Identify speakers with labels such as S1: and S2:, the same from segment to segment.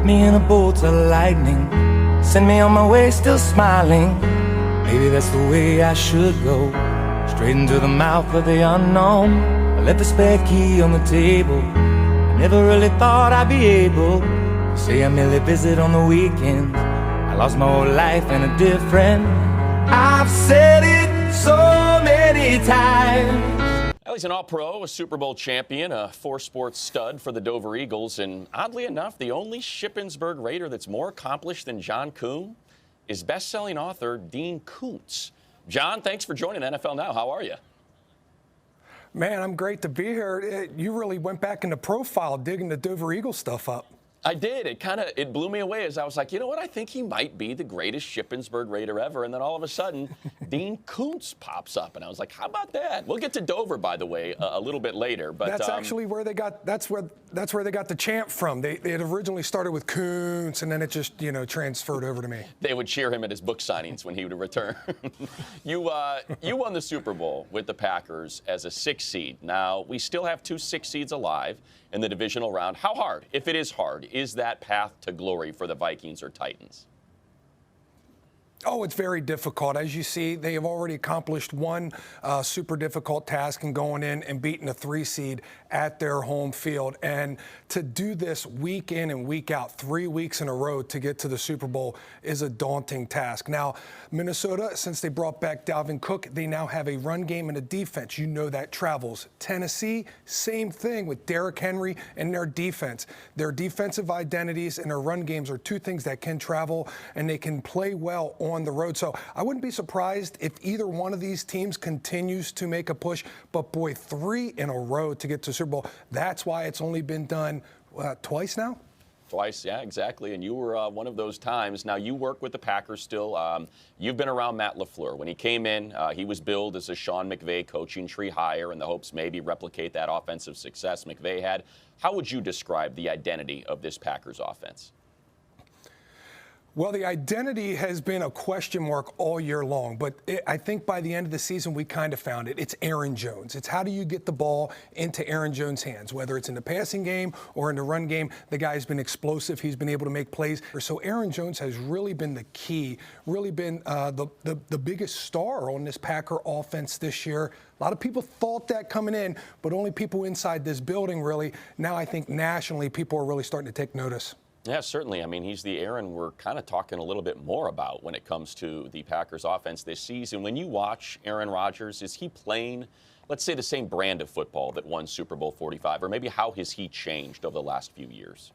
S1: Wrap me in a bolt of lightning, send me on my way still smiling. Maybe that's the way I should go, straight into the mouth of the unknown. I left the spare key on the table, I never really thought I'd be able to say I merely visit on the weekends. I lost my whole life and a different. I've said it so many times.
S2: Well, he's an All-Pro, a Super Bowl champion, a four-sports stud for the Dover Eagles, and oddly enough, the only Shippensburg Raider that's more accomplished than John Kuhn is best-selling author Dean Koontz. John, thanks for joining NFL Now. How are you?
S3: Man, I'm great to be here. You really went back in the profile, digging the Dover Eagles stuff up.
S2: I did. It blew me away as I was like, you know what? I think he might be the greatest Shippensburg Raider ever. And then all of a sudden, Dean Koontz pops up, and I was like, how about that? We'll get to Dover, by the way, a little bit later. But
S3: that's actually where they got that's where they got the chant from. They had originally started with Koontz, and then it just transferred over to me.
S2: They would cheer him at his book signings when he would return. You won the Super Bowl with the Packers as a 6 seed. Now we still have 2 6 seeds alive in the divisional round. How hard, if it is hard, is that path to glory for the Vikings or Titans?
S3: Oh, it's very difficult. As you see, they have already accomplished one super difficult task in going in and beating a 3 seed at their home field. And to do this week in and week out, 3 weeks in a row to get to the Super Bowl is a daunting task. Now, Minnesota, since they brought back Dalvin Cook, they now have a run game and a defense. You know that travels. Tennessee, same thing with Derrick Henry and their defense. Their defensive identities and their run games are 2 things that can travel, and they can play well on the road. So I wouldn't be surprised if either one of these teams continues to make a push. But boy, 3 in a row to get to Super Bowl. That's why it's only been done twice now?
S2: Twice, yeah, exactly. And you were one of those times. Now, you work with the Packers still. You've been around Matt LaFleur. When he came in, he was billed as a Sean McVay coaching tree hire in the hopes maybe replicate that offensive success McVay had. How would you describe the identity of this Packers offense?
S3: Well, the identity has been a question mark all year long, but I think by the end of the season, we kind of found it. It's Aaron Jones. It's how do you get the ball into Aaron Jones' hands, whether it's in the passing game or in the run game. The guy's been explosive. He's been able to make plays. So Aaron Jones has really been the key, really been the biggest star on this Packer offense this year. A lot of people thought that coming in, but only people inside this building really. Now I think nationally, people are really starting to take notice.
S2: Yeah, certainly. I mean, he's the Aaron we're kind of talking a little bit more about when it comes to the Packers offense this season. When you watch Aaron Rodgers, is he playing, let's say, the same brand of football that won Super Bowl 45? Or maybe how has he changed over the last few years?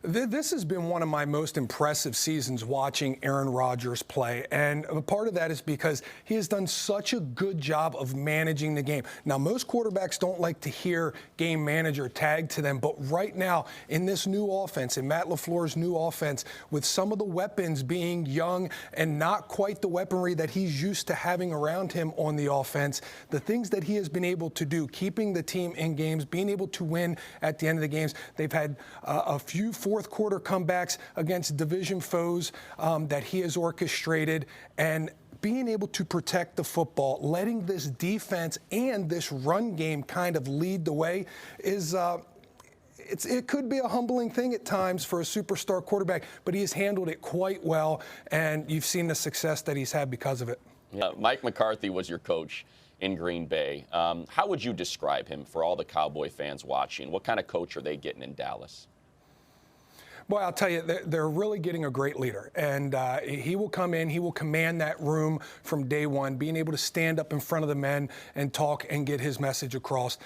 S3: This has been one of my most impressive seasons watching Aaron Rodgers play. And a part of that is because he has done such a good job of managing the game. Now, most quarterbacks don't like to hear game manager tagged to them. But right now, in this new offense, in Matt LaFleur's new offense, with some of the weapons being young and not quite the weaponry that he's used to having around him on the offense, the things that he has been able to do, keeping the team in games, being able to win at the end of the games. They've had a few fourth quarter comebacks against division foes that he has orchestrated, and being able to protect the football, letting this defense and this run game kind of lead the way is it could be a humbling thing at times for a superstar quarterback, but he has handled it quite well, and you've seen the success that he's had because of it.
S2: Yeah, Mike McCarthy was your coach in Green Bay. How would you describe him for all the Cowboy fans watching? What kind of coach are they getting in Dallas?
S3: Boy, I'll tell you, they're really getting a great leader. And he will come in, he will command that room from day one, being able to stand up in front of the men and talk and get his message across.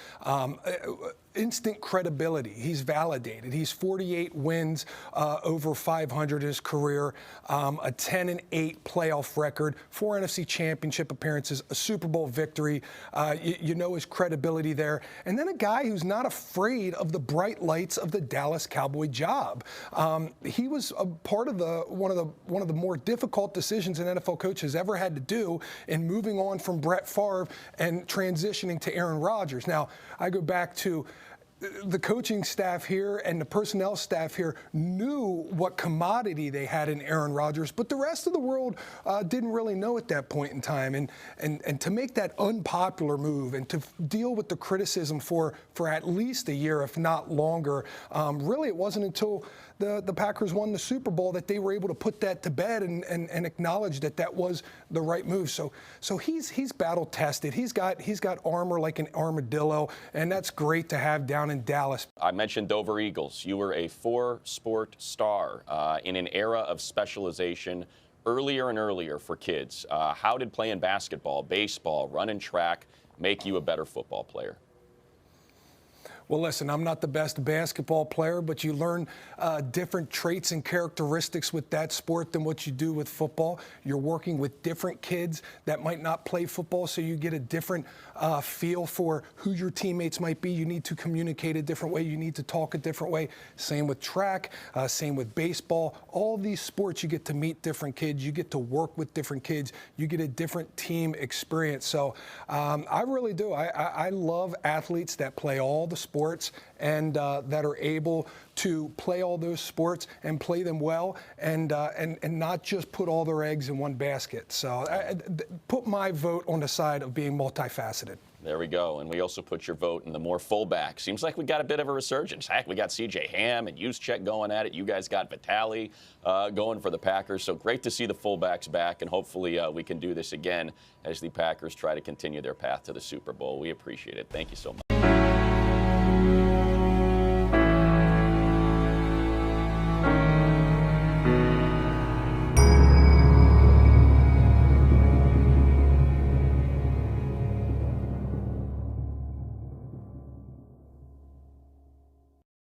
S3: Instant credibility. He's validated. He's 48 wins over 500 in his career, a 10-8 playoff record, 4 NFC championship appearances, a Super Bowl victory. You know his credibility there. And then a guy who's not afraid of the bright lights of the Dallas Cowboy job. He was a part of one of the more difficult decisions an NFL coach has ever had to do in moving on from Brett Favre and transitioning to Aaron Rodgers. Now, I go back to the coaching staff here and the personnel staff here knew what commodity they had in Aaron Rodgers, but the rest of the world didn't really know at that point in time. And to make that unpopular move and to deal with the criticism for at least a year, if not longer, really it wasn't until the Packers won the Super Bowl, that they were able to put that to bed and acknowledge that that was the right move. So he's battle tested. He's got armor like an armadillo, and that's great to have down in Dallas.
S2: I mentioned Dover Eagles. You were a 4-sport star in an era of specialization earlier and earlier for kids. How did playing basketball, baseball, running track make you a better football player?
S3: Well, listen, I'm not the best basketball player, but you learn different traits and characteristics with that sport than what you do with football. You're working with different kids that might not play football, so you get a different feel for who your teammates might be. You need to communicate a different way. You need to talk a different way. Same with track, same with baseball. All of these sports, you get to meet different kids. You get to work with different kids. You get a different team experience. So I really do. I love athletes that play all the sports and that are able to play all those sports and play them well and not just put all their eggs in one basket. So I put my vote on the side of being multifaceted.
S2: There we go. And we also put your vote in the more fullback. Seems like we got a bit of a resurgence. Heck, we got C.J. Ham and Juszczyk going at it. You guys got Vitale going for the Packers. So great to see the fullbacks back, and hopefully we can do this again as the Packers try to continue their path to the Super Bowl. We appreciate it. Thank you so much.